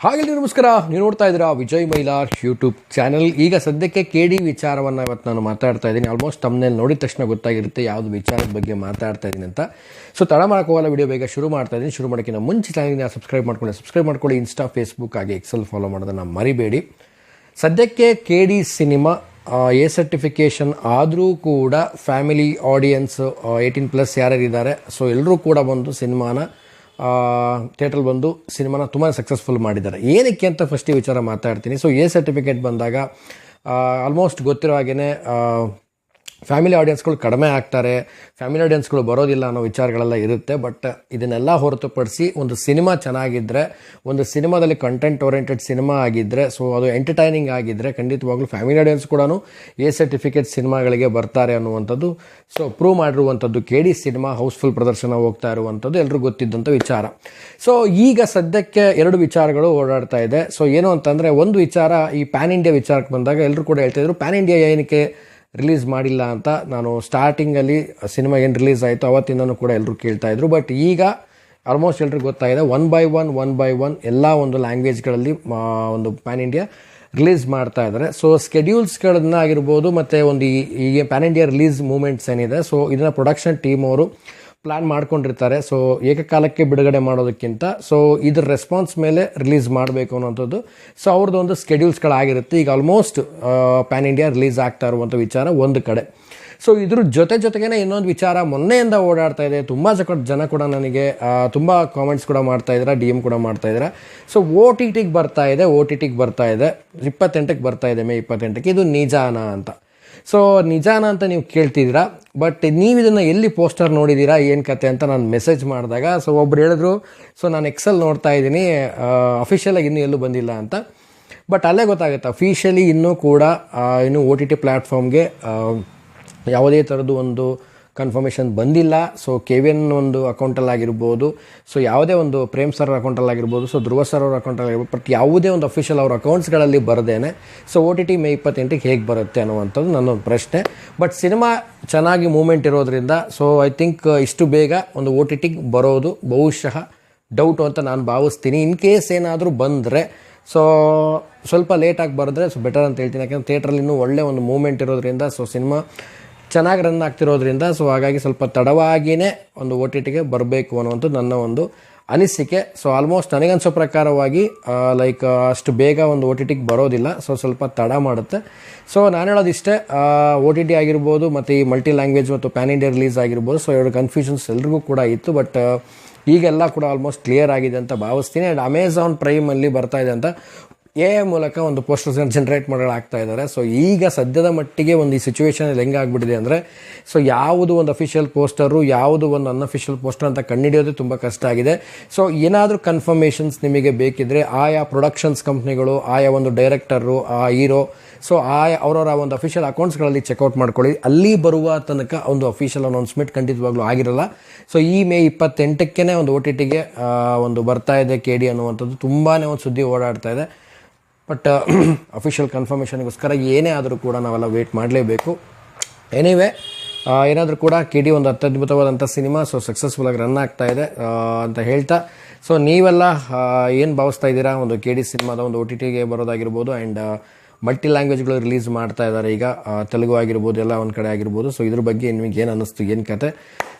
ಹಾಗೆ ನಮಸ್ಕಾರ, ನೀವು ನೋಡ್ತಾ ಇದ್ದೀರಾ ವಿಜಯ್ ಮೈಲಾರ್ ಯೂಟ್ಯೂಬ್ ಚಾನಲ್. ಈಗ ಸದ್ಯಕ್ಕೆ KD ವಿಚಾರವನ್ನು ಇವತ್ತು ನಾನು ಮಾತಾಡ್ತಾ ಇದ್ದೀನಿ. ಆಲ್ಮೋಸ್ಟ್ ತಮ್ಮನೇಲಿ ನೋಡಿದ ತಕ್ಷಣ ಗೊತ್ತಾಗಿರುತ್ತೆ ಯಾವುದು ವಿಚಾರದ ಬಗ್ಗೆ ಮಾತಾಡ್ತಾ ಇದ್ದೀನಿ ಅಂತ. ಸೊ ತಡ ಮಾಡೋಕ್ಕೋಗಲ್ಲ, ವಿಡಿಯೋ ಬೇಗ ಶುರು ಮಾಡ್ತಾ ಇದ್ದೀನಿ. ಶುರು ಮಾಡೋಕ್ಕಿಂತ ಮುಂಚೆ ಚಾನಲ್ನ ಸಬ್ಸ್ಕ್ರೈಬ್ ಮಾಡ್ಕೊಳ್ಳಿ. ಇನ್ಸ್ಟಾ, ಫೇಸ್ಬುಕ್ ಹಾಗೆ ಎಕ್ಸೆಲ್ ಫಾಲೋ ಮಾಡೋದನ್ನು ಮರಿಬೇಡಿ. ಸದ್ಯಕ್ಕೆ KD ಸಿನಿಮಾ ಎ ಸರ್ಟಿಫಿಕೇಷನ್ ಆದರೂ ಕೂಡ ಫ್ಯಾಮಿಲಿ ಆಡಿಯನ್ಸ್ 18+ ಯಾರ್ಯಾರಿದ್ದಾರೆ, ಸೊ ಎಲ್ಲರೂ ಕೂಡ ಬಂದು ಸಿನಿಮಾನ ಥಿಯೇಟ್ರಲ್ಲಿ ಬಂದು ಸಿನಿಮಾನ ತುಂಬಾ ಸಕ್ಸಸ್ಫುಲ್ ಮಾಡಿದ್ದಾರೆ. ಏನಕ್ಕೆ ಅಂತ ಫಸ್ಟ್ ಈ ವಿಚಾರ ಮಾತಾಡ್ತೀನಿ. ಸೊ ಎ ಸರ್ಟಿಫಿಕೇಟ್ ಬಂದಾಗ ಆಲ್ಮೋಸ್ಟ್ ಗೊತ್ತಿರೋ ಹಾಗೇ ಫ್ಯಾಮಿಲಿ ಆಡಿಯನ್ಸ್ಗಳು ಕಡಿಮೆ ಆಗ್ತಾರೆ, ಫ್ಯಾಮಿಲಿ ಆಡಿಯನ್ಸ್ಗಳು ಬರೋದಿಲ್ಲ ಅನ್ನೋ ವಿಚಾರಗಳೆಲ್ಲ ಇರುತ್ತೆ. ಬಟ್ ಇದನ್ನೆಲ್ಲ ಹೊರತುಪಡಿಸಿ ಒಂದು ಸಿನಿಮಾ ಚೆನ್ನಾಗಿದ್ದರೆ, ಒಂದು ಸಿನಿಮಾದಲ್ಲಿ ಕಂಟೆಂಟ್ ಓರಿಯೆಂಟೆಡ್ ಸಿನಿಮಾ ಆಗಿದ್ದರೆ, ಸೊ ಅದು ಎಂಟರ್ಟೈನಿಂಗ್ ಆಗಿದ್ದರೆ ಖಂಡಿತವಾಗ್ಲೂ ಫ್ಯಾಮಿಲಿ ಆಡಿಯನ್ಸ್ ಕೂಡ ಎ ಸರ್ಟಿಫಿಕೇಟ್ ಸಿನಿಮಾಗಳಿಗೆ ಬರ್ತಾರೆ ಅನ್ನುವಂಥದ್ದು ಸೊ ಪ್ರೂವ್ ಮಾಡಿರುವಂಥದ್ದು. KD ಸಿನಿಮಾ ಹೌಸ್ಫುಲ್ ಪ್ರದರ್ಶನ ಹೋಗ್ತಾ ಇರುವಂಥದ್ದು ಎಲ್ಲರಿಗೂ ಗೊತ್ತಿದ್ದಂಥ ವಿಚಾರ. ಸೊ ಈಗ ಸದ್ಯಕ್ಕೆ ಎರಡು ವಿಚಾರಗಳು ಓಡಾಡ್ತಾ ಇದೆ. ಸೊ ಏನು ಅಂತಂದರೆ, ಒಂದು ವಿಚಾರ ಈ ಪ್ಯಾನ್ ಇಂಡಿಯಾ ವಿಚಾರಕ್ಕೆ ಬಂದಾಗ ಎಲ್ಲರೂ ಕೂಡ ಹೇಳ್ತಾಯಿದ್ರು ಪ್ಯಾನ್ ಇಂಡಿಯಾ ಏನಕ್ಕೆ ರಿಲೀಸ್ ಮಾಡಿಲ್ಲ ಅಂತ. ನಾನು ಸ್ಟಾರ್ಟಿಂಗಲ್ಲಿ ಸಿನಿಮಾ ಏನು ರಿಲೀಸ್ ಆಯಿತು ಅವತ್ತಿಂದನೂ ಕೂಡ ಎಲ್ಲರೂ ಕೇಳ್ತಾಯಿದ್ರು. ಬಟ್ ಈಗ ಆಲ್ಮೋಸ್ಟ್ ಎಲ್ರಿಗೂ ಗೊತ್ತಾಗಿದೆ, ಒನ್ ಬೈ ಒನ್ ಎಲ್ಲ ಒಂದು ಲ್ಯಾಂಗ್ವೇಜ್ಗಳಲ್ಲಿ ಒಂದು ಪ್ಯಾನ್ ಇಂಡಿಯಾ ರಿಲೀಸ್ ಮಾಡ್ತಾ ಇದ್ದಾರೆ. ಸೊ ಸ್ಕೆಡ್ಯೂಲ್ಸ್ಗಳನ್ನ ಆಗಿರ್ಬೋದು ಮತ್ತು ಒಂದು ಈ ಪ್ಯಾನ್ ಇಂಡಿಯಾ ರಿಲೀಸ್ ಮೂಮೆಂಟ್ಸ್ ಏನಿದೆ, ಸೊ ಇದನ್ನು ಪ್ರೊಡಕ್ಷನ್ ಟೀಮ್ ಅವರು ಪ್ಲ್ಯಾನ್ ಮಾಡ್ಕೊಂಡಿರ್ತಾರೆ. ಸೊ ಏಕಕಾಲಕ್ಕೆ ಬಿಡುಗಡೆ ಮಾಡೋದಕ್ಕಿಂತ ಸೊ ಇದ್ರ ರೆಸ್ಪಾನ್ಸ್ ಮೇಲೆ ರಿಲೀಸ್ ಮಾಡಬೇಕು ಅನ್ನೋಂಥದ್ದು ಸೊ ಅವ್ರದ್ದು ಒಂದು ಸ್ಕೆಡ್ಯೂಲ್ಸ್ಗಳಾಗಿರುತ್ತೆ. ಈಗ ಆಲ್ಮೋಸ್ಟ್ ಪ್ಯಾನ್ ಇಂಡಿಯಾ ರಿಲೀಸ್ ಆಗ್ತಾ ಇರುವಂಥ ವಿಚಾರ ಒಂದು ಕಡೆ. ಸೊ ಇದ್ರ ಜೊತೆಗೇನೆ ಇನ್ನೊಂದು ವಿಚಾರ ಮೊನ್ನೆಯಿಂದ ಓಡಾಡ್ತಾ ಇದೆ. ತುಂಬ ಜನ ಕೂಡ ನನಗೆ ತುಂಬ ಕಾಮೆಂಟ್ಸ್ ಕೂಡ ಮಾಡ್ತಾ ಇದ್ದಾರೆ, DM ಕೂಡ ಮಾಡ್ತಾ ಇದ್ದಾರೆ. ಸೊ OTTಗೆ ಬರ್ತಾ ಇದೆ 28ಕ್ಕೆ ಬರ್ತಾ ಇದೆ, ಮೇ 28ಕ್ಕೆ. ಇದು ನಿಜಾನಾ ಅಂತ. ಸೊ ನಿಜಾನ ಅಂತ ನೀವು ಕೇಳ್ತಿದ್ದೀರಾ, ಬಟ್ ನೀವು ಇದನ್ನು ಎಲ್ಲಿ ಪೋಸ್ಟರ್ ನೋಡಿದ್ದೀರಾ, ಏನು ಕತೆ ಅಂತ ನಾನು ಮೆಸೇಜ್ ಮಾಡಿದಾಗ ಸೊ ಒಬ್ರು ಹೇಳಿದ್ರು, ಸೊ ನಾನು ಎಕ್ಸೆಲ್ ನೋಡ್ತಾ ಇದ್ದೀನಿ, ಅಫಿಷಿಯಲಾಗಿ ಇನ್ನೂ ಎಲ್ಲೂ ಬಂದಿಲ್ಲ ಅಂತ. ಬಟ್ ಅಲ್ಲೇ ಗೊತ್ತಾಗುತ್ತೆ, ಅಫಿಷಿಯಲಿ ಇನ್ನೂ ಕೂಡ ಇನ್ನೂ OTT ಪ್ಲ್ಯಾಟ್ಫಾರ್ಮ್ಗೆ ಯಾವುದೇ ಥರದ್ದು ಒಂದು ಕನ್ಫರ್ಮೇಷನ್ ಬಂದಿಲ್ಲ. ಸೊ KVN ಒಂದು ಅಕೌಂಟಲ್ಲಾಗಿರ್ಬೋದು, ಸೊ ಯಾವುದೇ ಒಂದು ಪ್ರೇಮ್ ಸರ್ ಅಕೌಂಟಲ್ಲಾಗಿರ್ಬೋದು, ಸೊ ಧ್ರುವ ಸರ್ ಅವ್ರ ಅಕೌಂಟಲ್ಲಾಗಿರ್ಬೋದು, ಬಟ್ ಯಾವುದೇ ಒಂದು ಅಫಿಷಿಯಲ್ ಅವ್ರ ಅಕೌಂಟ್ಸ್ಗಳಲ್ಲಿ ಬರದೇನೆ ಸೊ OTT ಮೇ 28ಕ್ಕೆ ಹೇಗೆ ಬರುತ್ತೆ ಅನ್ನುವಂಥದ್ದು ನನ್ನೊಂದು ಪ್ರಶ್ನೆ. ಬಟ್ ಸಿನಿಮಾ ಚೆನ್ನಾಗಿ ಮೂಮೆಂಟ್ ಇರೋದ್ರಿಂದ ಸೊ ಐ ಥಿಂಕ್ ಇಷ್ಟು ಬೇಗ ಒಂದು OTTಗೆ ಬರೋದು ಬಹುಶಃ ಡೌಟು ಅಂತ ನಾನು ಭಾವಿಸ್ತೀನಿ. ಇನ್ ಕೇಸ್ ಏನಾದರೂ ಬಂದರೆ ಸೊ ಸ್ವಲ್ಪ ಲೇಟಾಗಿ ಬರೆದ್ರೆ ಸೊ ಬೆಟರ್ ಅಂತ ಹೇಳ್ತೀನಿ. ಯಾಕೆಂದರೆ ಥಿಯೇಟ್ರಲ್ಲಿ ಇನ್ನೂ ಒಳ್ಳೆ ಒಂದು ಮೂಮೆಂಟ್ ಇರೋದ್ರಿಂದ, ಸೊ ಸಿನಿಮಾ ಚೆನ್ನಾಗಿ ರನ್ ಆಗ್ತಿರೋದ್ರಿಂದ, ಸೊ ಹಾಗಾಗಿ ಸ್ವಲ್ಪ ತಡವಾಗಿಯೇ ಒಂದು OTTಗೆ ಬರಬೇಕು ಅನ್ನುವಂಥದ್ದು ನನ್ನ ಒಂದು ಅನಿಸಿಕೆ. ಸೊ ಆಲ್ಮೋಸ್ಟ್ ನನಗನ್ಸೋ ಪ್ರಕಾರವಾಗಿ ಲೈಕ್ ಅಷ್ಟು ಬೇಗ ಒಂದು OTTಗೆ ಬರೋದಿಲ್ಲ, ಸೊ ಸ್ವಲ್ಪ ತಡ ಮಾಡುತ್ತೆ. ಸೊ ನಾನು ಹೇಳೋದಿಷ್ಟೇ, OTT ಆಗಿರ್ಬೋದು ಮತ್ತು ಈ ಮಲ್ಟಿ ಲ್ಯಾಂಗ್ವೇಜ್ ಮತ್ತು ಪ್ಯಾನ್ ಇಂಡಿಯಾ ರಿಲೀಸ್ ಆಗಿರ್ಬೋದು, ಸೊ ಎರಡು ಕನ್ಫ್ಯೂಷನ್ಸ್ ಎಲ್ರಿಗೂ ಕೂಡ ಇತ್ತು. ಬಟ್ ಈಗೆಲ್ಲ ಕೂಡ ಆಲ್ಮೋಸ್ಟ್ ಕ್ಲಿಯರ್ ಆಗಿದೆ ಅಂತ ಭಾವಿಸ್ತೀನಿ. ಆ್ಯಂಡ್ ಅಮೆಝಾನ್ ಪ್ರೈಮಲ್ಲಿ ಬರ್ತಾ ಇದೆ ಅಂತ AI ಮೂಲಕ ಒಂದು ಪೋಸ್ಟರ್ಸ್ನ ಜನರೇಟ್ ಮಾಡೋಕ್ಕಾಗ್ತಾ ಇದ್ದಾರೆ. ಸೊ ಈಗ ಸದ್ಯದ ಮಟ್ಟಿಗೆ ಒಂದು ಈ ಸಿಚುವೇಷನಲ್ಲಿ ಹೆಂಗಾಗ್ಬಿಟ್ಟಿದೆ ಅಂದರೆ, ಸೊ ಯಾವುದು ಒಂದು ಅಫಿಷಿಯಲ್ ಪೋಸ್ಟರು, ಯಾವುದು ಒಂದು ಅನ್ಅಫಿಷಿಯಲ್ ಪೋಸ್ಟರ್ ಅಂತ ಕಂಡುಹಿಡಿಯೋದು ತುಂಬ ಕಷ್ಟ ಆಗಿದೆ. ಸೊ ಏನಾದರೂ ಕನ್ಫರ್ಮೇಷನ್ಸ್ ನಿಮಗೆ ಬೇಕಿದ್ದರೆ ಆಯಾ ಪ್ರೊಡಕ್ಷನ್ಸ್ ಕಂಪ್ನಿಗಳು, ಆಯಾ ಒಂದು ಡೈರೆಕ್ಟರು, ಆ ಹೀರೋ, ಸೊ ಅವರವರ ಒಂದು ಅಫಿಷಿಯಲ್ ಅಕೌಂಟ್ಸ್ಗಳಲ್ಲಿ ಚೆಕ್ಔಟ್ ಮಾಡ್ಕೊಳ್ಳಿ. ಅಲ್ಲಿ ಬರುವ ತನಕ ಒಂದು ಅಫಿಷಿಯಲ್ ಅನೌನ್ಸ್ಮೆಂಟ್ ಖಂಡಿತವಾಗ್ಲೂ ಆಗಿರಲ್ಲ. ಸೊ ಈ ಮೇ 28ಕ್ಕೆ ಒಂದು OTTಗೆ ಒಂದು ಬರ್ತಾ ಇದೆ KD ಅನ್ನುವಂಥದ್ದು ತುಂಬಾ ಒಂದು ಸುದ್ದಿ ಓಡಾಡ್ತಾ ಇದೆ. ಬಟ್ ಅಫಿಷಿಯಲ್ ಕನ್ಫರ್ಮೇಷನ್ಗೋಸ್ಕರ ಏನೇ ಆದರೂ ಕೂಡ ನಾವೆಲ್ಲ ವೇಟ್ ಮಾಡಲೇಬೇಕು. ಎನಿವೆ ಏನಾದರೂ ಕೂಡ KD ಒಂದು ಅತ್ಯದ್ಭುತವಾದಂಥ ಸಿನಿಮಾ, ಸೊ ಸಕ್ಸಸ್ಫುಲ್ಲಾಗಿ ರನ್ ಆಗ್ತಾ ಇದೆ ಅಂತ ಹೇಳ್ತಾ, ಸೊ ನೀವೆಲ್ಲ ಏನು ಭಾವಿಸ್ತಾ ಇದ್ದೀರಾ ಒಂದು KD ಸಿನಿಮಾದ ಒಂದು OTTಗೆ ಬರೋದಾಗಿರ್ಬೋದು, ಆ್ಯಂಡ್ ಮಲ್ಟಿ ಲ್ಯಾಂಗ್ವೇಜ್ಗಳು ರಿಲೀಸ್ ಮಾಡ್ತಾ ಇದ್ದಾರೆ ಈಗ, ತೆಲುಗು ಆಗಿರ್ಬೋದು, ಎಲ್ಲ ಒಂದು ಕಡೆ ಆಗಿರ್ಬೋದು. ಸೊ ಇದ್ರ ಬಗ್ಗೆ ನಿಮಗೆ ಏನು ಅನ್ನಿಸ್ತು, ಏನು ಕತೆ,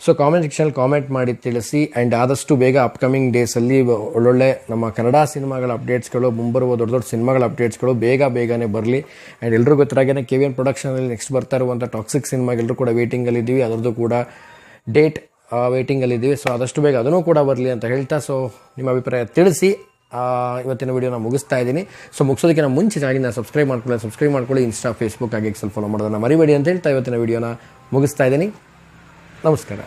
ಸೊ ಕಾಮೆಂಟ್ ಸೆಕ್ಷನಲ್ಲಿ ಕಾಮೆಂಟ್ ಮಾಡಿ ತಿಳಿಸಿ. ಆ್ಯಂಡ್ ಆದಷ್ಟು ಬೇಗ ಅಪ್ಕಮಿಂಗ್ ಡೇಸಲ್ಲಿ ಒಳ್ಳೊಳ್ಳೆ ನಮ್ಮ ಕನ್ನಡ ಸಿನಿಮಾಗಳ ಅಪ್ಡೇಟ್ಸ್ಗಳು, ಮುಂಬರುವ ದೊಡ್ಡ ದೊಡ್ಡ ಸಿನಿಮಾಗಳ ಅಪ್ಡೇಟ್ಸ್ಗಳು ಬೇಗನೆ ಬರಲಿ. ಆ್ಯಂಡ್ ಎಲ್ಲರೂ ಗೊತ್ತಾಗೇ KVN ಪ್ರೊಡಕ್ಷನಲ್ಲಿ ನೆಕ್ಸ್ಟ್ ಬರ್ತಾ ಇರುವಂಥ ಟಾಕ್ಸಿಕ್ ಸಿನಿಮಾಗೆ ಎಲ್ಲರೂ ಕೂಡ ವೇಟಿಂಗಲ್ಲಿದ್ದೀವಿ, ಅದರದ್ದು ಕೂಡ ಡೇಟ್ ವೇಟಿಂಗಲ್ಲಿದ್ದೀವಿ. ಸೊ ಆದಷ್ಟು ಬೇಗ ಅದನ್ನು ಕೂಡ ಬರಲಿ ಅಂತ ಹೇಳ್ತಾ, ಸೊ ನಿಮ್ಮ ಅಭಿಪ್ರಾಯ ತಿಳಿಸಿ. ಇವತ್ತಿನ ವಿಡಿಯೋನ ಮುಗಿಸ್ತಾ ಇದ್ದೀನಿ. ಸೊ ಮುಗಿಸೋದಕ್ಕಿಂತ ಮುಂಚೆ ಚಾನಲ್ನ ಸಬ್ಸ್ಕ್ರೈಬ್ ಮಾಡ್ಕೊಳ್ಳಿ. ಇನ್ಸ್ಟಾ, ಫೇಸ್ಬುಕ್ ಹಾಗೆ ಎಕ್ಸೆಲ್ ಫಾಲೋ ಮಾಡೋದನ್ನು ಮರಿಬೇಡಿ ಅಂತ ಹೇಳ್ತಾ ಇವತ್ತಿನ ವಿಡಿಯೋನ ಮುಗಿಸ್ತಾ ಇದ್ದೀನಿ. ನಮಸ್ಕಾರ.